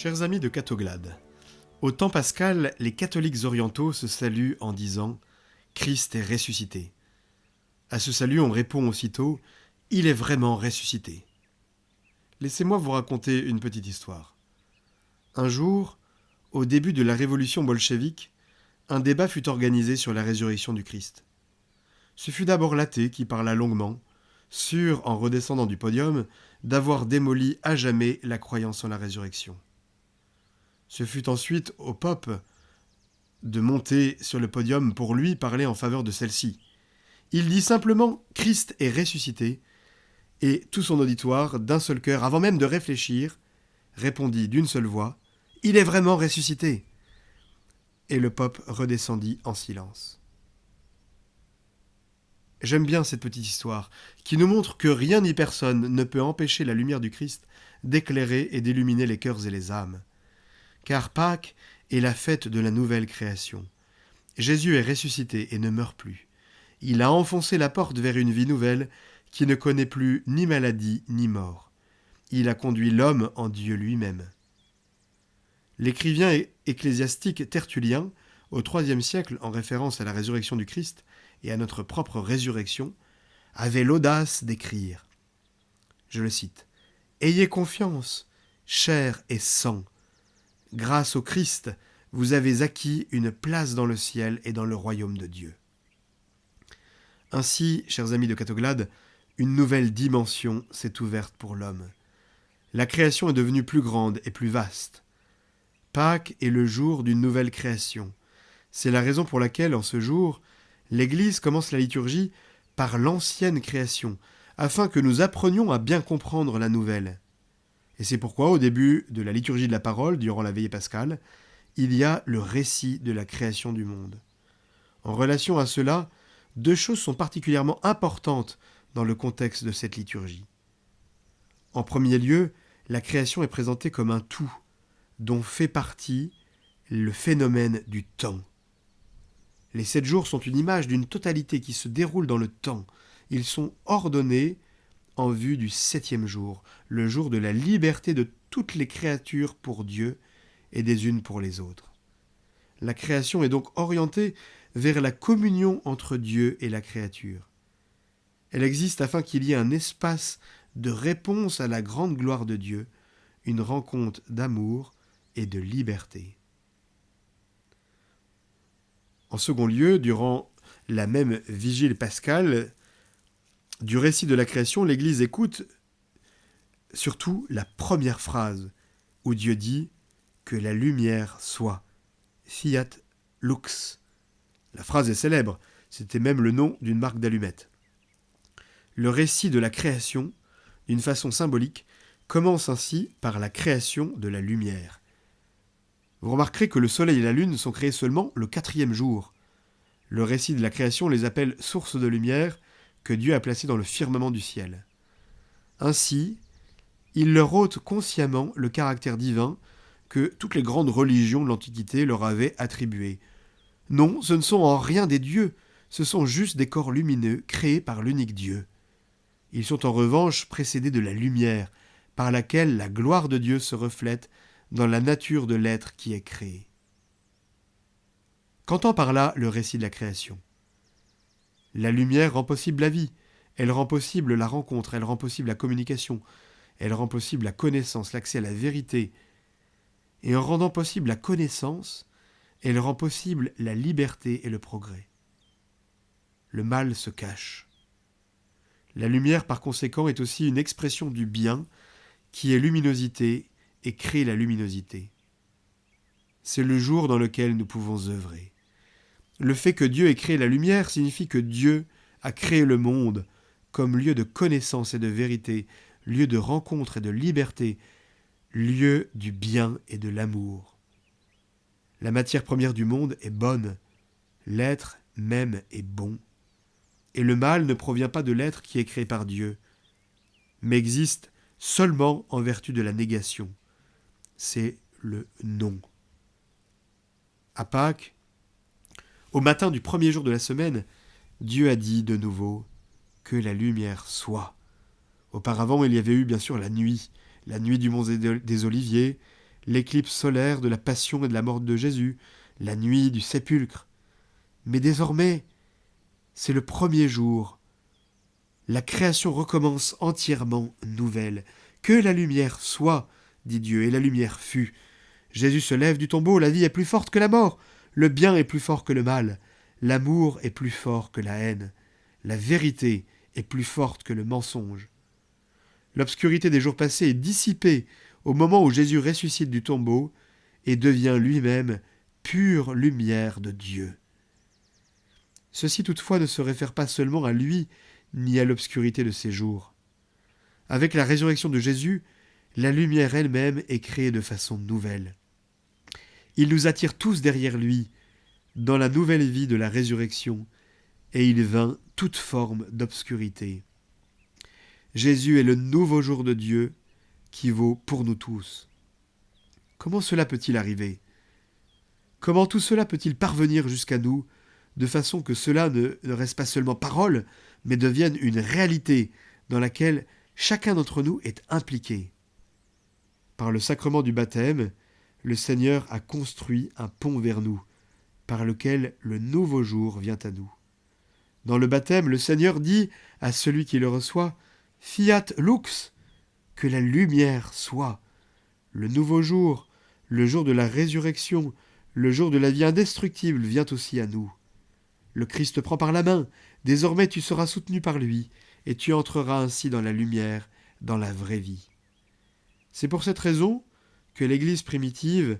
Chers amis de Catoglade, au temps pascal, les catholiques orientaux se saluent en disant « Christ est ressuscité ». À ce salut, on répond aussitôt « Il est vraiment ressuscité ». Laissez-moi vous raconter une petite histoire. Un jour, au début de la révolution bolchevique, un débat fut organisé sur la résurrection du Christ. Ce fut d'abord l'athée qui parla longuement, sûr, en redescendant du podium, d'avoir démoli à jamais la croyance en la résurrection. Ce fut ensuite au pope de monter sur le podium pour lui parler en faveur de celle-ci. Il dit simplement « Christ est ressuscité » et tout son auditoire, d'un seul cœur, avant même de réfléchir, répondit d'une seule voix « Il est vraiment ressuscité » et le pope redescendit en silence. J'aime bien cette petite histoire, qui nous montre que rien ni personne ne peut empêcher la lumière du Christ d'éclairer et d'illuminer les cœurs et les âmes. Car Pâques est la fête de la nouvelle création. Jésus est ressuscité et ne meurt plus. Il a enfoncé la porte vers une vie nouvelle qui ne connaît plus ni maladie ni mort. Il a conduit l'homme en Dieu lui-même. L'écrivain ecclésiastique Tertullien, au IIIe siècle, en référence à la résurrection du Christ et à notre propre résurrection, avait l'audace d'écrire, je le cite, « Ayez confiance, chair et sang. Grâce au Christ, vous avez acquis une place dans le ciel et dans le royaume de Dieu. » Ainsi, chers amis de Catoglade, une nouvelle dimension s'est ouverte pour l'homme. La création est devenue plus grande et plus vaste. Pâques est le jour d'une nouvelle création. C'est la raison pour laquelle, en ce jour, l'Église commence la liturgie par l'ancienne création, afin que nous apprenions à bien comprendre la nouvelle. Et c'est pourquoi, au début de la liturgie de la parole, durant la veillée pascale, il y a le récit de la création du monde. En relation à cela, deux choses sont particulièrement importantes dans le contexte de cette liturgie. En premier lieu, la création est présentée comme un tout, dont fait partie le phénomène du temps. Les 7 jours sont une image d'une totalité qui se déroule dans le temps. Ils sont ordonnés en vue du 7e jour, le jour de la liberté de toutes les créatures pour Dieu et des unes pour les autres. La création est donc orientée vers la communion entre Dieu et la créature. Elle existe afin qu'il y ait un espace de réponse à la grande gloire de Dieu, une rencontre d'amour et de liberté. En second lieu, durant la même vigile pascale, du récit de la création, l'Église écoute surtout la première phrase, où Dieu dit « que la lumière soit ». Fiat lux. La phrase est célèbre, c'était même le nom d'une marque d'allumettes. Le récit de la création, d'une façon symbolique, commence ainsi par la création de la lumière. Vous remarquerez que le soleil et la lune sont créés seulement le 4e jour. Le récit de la création les appelle sources de lumière que Dieu a placées dans le firmament du ciel. Ainsi, il leur ôte consciemment le caractère divin que toutes les grandes religions de l'Antiquité leur avaient attribué. Non, ce ne sont en rien des dieux, ce sont juste des corps lumineux créés par l'unique Dieu. Ils sont en revanche précédés de la lumière, par laquelle la gloire de Dieu se reflète dans la nature de l'être qui est créé. Qu'entend par là le récit de la création ? La lumière rend possible la vie, elle rend possible la rencontre, elle rend possible la communication, elle rend possible la connaissance, l'accès à la vérité. Et en rendant possible la connaissance, elle rend possible la liberté et le progrès. Le mal se cache. La lumière, par conséquent, est aussi une expression du bien qui est luminosité et crée la luminosité. C'est le jour dans lequel nous pouvons œuvrer. Le fait que Dieu ait créé la lumière signifie que Dieu a créé le monde comme lieu de connaissance et de vérité, lieu de rencontre et de liberté, lieu du bien et de l'amour. La matière première du monde est bonne, l'être même est bon. Et le mal ne provient pas de l'être qui est créé par Dieu, mais existe seulement en vertu de la négation. C'est le non. À Pâques, au matin du 1er jour de la semaine, Dieu a dit de nouveau que la lumière soit. Auparavant, il y avait eu bien sûr la nuit du mont des Oliviers, l'éclipse solaire de la passion et de la mort de Jésus, la nuit du sépulcre. Mais désormais, c'est le premier jour. La création recommence entièrement nouvelle. Que la lumière soit, dit Dieu, et la lumière fut. Jésus se lève du tombeau, la vie est plus forte que la mort, le bien est plus fort que le mal, l'amour est plus fort que la haine, la vérité est plus forte que le mensonge. L'obscurité des jours passés est dissipée au moment où Jésus ressuscite du tombeau et devient lui-même pure lumière de Dieu. Ceci toutefois ne se réfère pas seulement à lui, ni à l'obscurité de ses jours. Avec la résurrection de Jésus, la lumière elle-même est créée de façon nouvelle. Il nous attire tous derrière lui, dans la nouvelle vie de la résurrection, et il vainc toute forme d'obscurité. Jésus est le nouveau jour de Dieu qui vaut pour nous tous. Comment cela peut-il arriver ? Comment tout cela peut-il parvenir jusqu'à nous, de façon que cela ne reste pas seulement parole, mais devienne une réalité dans laquelle chacun d'entre nous est impliqué ? Par le sacrement du baptême, le Seigneur a construit un pont vers nous, par lequel le nouveau jour vient à nous. Dans le baptême, le Seigneur dit à celui qui le reçoit « Fiat lux », que la lumière soit. Le nouveau jour, le jour de la résurrection, le jour de la vie indestructible vient aussi à nous. Le Christ te prend par la main, désormais tu seras soutenu par lui, et tu entreras ainsi dans la lumière, dans la vraie vie. C'est pour cette raison que l'Église primitive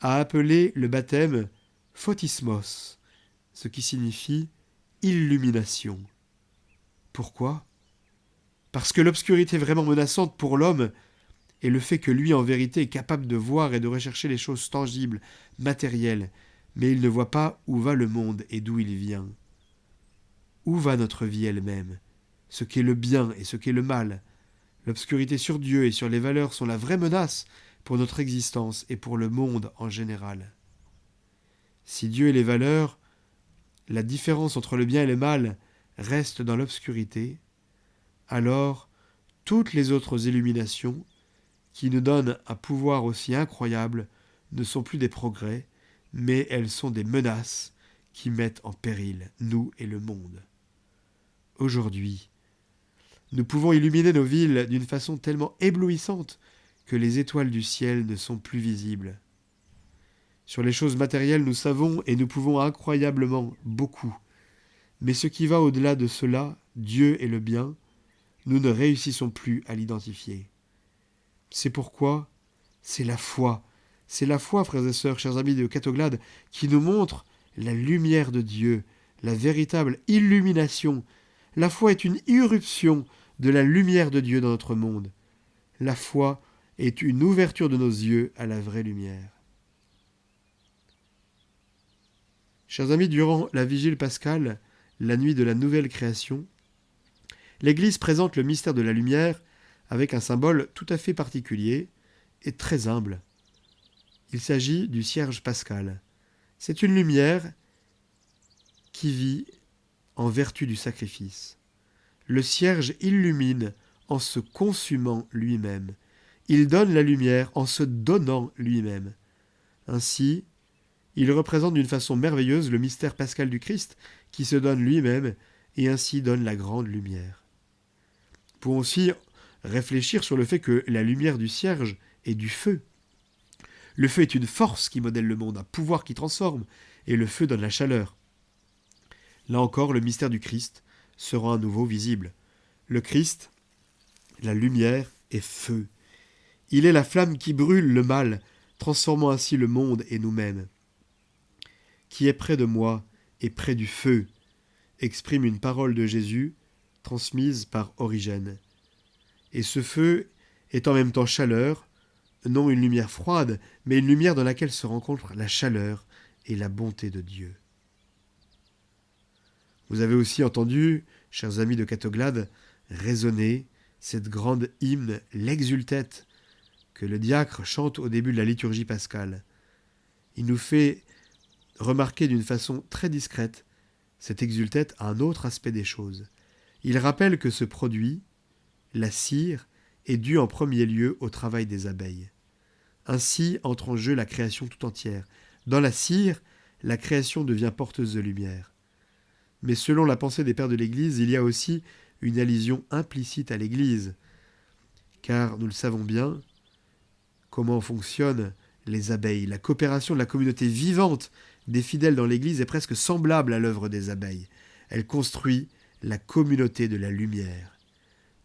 a appelé le baptême « photismos », ce qui signifie « illumination ». Pourquoi ? Parce que l'obscurité vraiment menaçante pour l'homme est le fait que lui, en vérité, est capable de voir et de rechercher les choses tangibles, matérielles, mais il ne voit pas où va le monde et d'où il vient. Où va notre vie elle-même ? Ce qu'est le bien et ce qu'est le mal. L'obscurité sur Dieu et sur les valeurs sont la vraie menace pour notre existence et pour le monde en général. Si Dieu et les valeurs, la différence entre le bien et le mal reste dans l'obscurité, alors toutes les autres illuminations qui nous donnent un pouvoir aussi incroyable ne sont plus des progrès, mais elles sont des menaces qui mettent en péril nous et le monde. Aujourd'hui, nous pouvons illuminer nos villes d'une façon tellement éblouissante que les étoiles du ciel ne sont plus visibles. Sur les choses matérielles, nous savons et nous pouvons incroyablement beaucoup. Mais ce qui va au-delà de cela, Dieu et le bien, nous ne réussissons plus à l'identifier. C'est pourquoi c'est la foi, frères et sœurs, chers amis de Catoglade, qui nous montre la lumière de Dieu, la véritable illumination. La foi est une irruption de la lumière de Dieu dans notre monde. La foi est une ouverture de nos yeux à la vraie lumière. Chers amis, durant la vigile pascale, la nuit de la nouvelle création, l'Église présente le mystère de la lumière avec un symbole tout à fait particulier et très humble. Il s'agit du cierge pascal. C'est une lumière qui vit en vertu du sacrifice. Le cierge illumine en se consumant lui-même. Il donne la lumière en se donnant lui-même. Ainsi, il représente d'une façon merveilleuse le mystère pascal du Christ qui se donne lui-même et ainsi donne la grande lumière. Nous pouvons aussi réfléchir sur le fait que la lumière du cierge est du feu. Le feu est une force qui modèle le monde, un pouvoir qui transforme, et le feu donne la chaleur. Là encore, le mystère du Christ sera à nouveau visible. Le Christ, la lumière, est feu. Il est la flamme qui brûle le mal, transformant ainsi le monde et nous-mêmes. Qui est près de moi et près du feu, exprime une parole de Jésus transmise par Origène. Et ce feu est en même temps chaleur, non une lumière froide, mais une lumière dans laquelle se rencontrent la chaleur et la bonté de Dieu. Vous avez aussi entendu, chers amis de Catoglade, résonner cette grande hymne, l'Exultet, que le diacre chante au début de la liturgie pascale. Il nous fait remarquer d'une façon très discrète cet Exultet a un autre aspect des choses. Il rappelle que ce produit, la cire, est dû en premier lieu au travail des abeilles. Ainsi entre en jeu la création tout entière. Dans la cire, la création devient porteuse de lumière. Mais selon la pensée des pères de l'Église, il y a aussi une allusion implicite à l'Église. Car nous le savons bien, comment fonctionnent les abeilles. La coopération de la communauté vivante des fidèles dans l'Église est presque semblable à l'œuvre des abeilles. Elle construit la communauté de la lumière.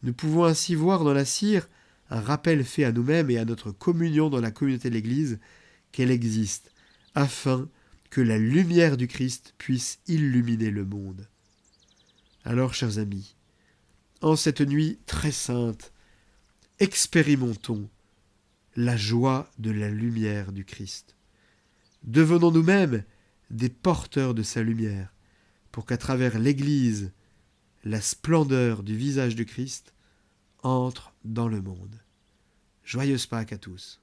Nous pouvons ainsi voir dans la cire un rappel fait à nous-mêmes et à notre communion dans la communauté de l'Église qu'elle existe, afin que la lumière du Christ puisse illuminer le monde. Alors, chers amis, en cette nuit très sainte, expérimentons la joie de la lumière du Christ. Devenons nous-mêmes des porteurs de sa lumière, pour qu'à travers l'Église, la splendeur du visage du Christ entre dans le monde. Joyeuse Pâques à tous.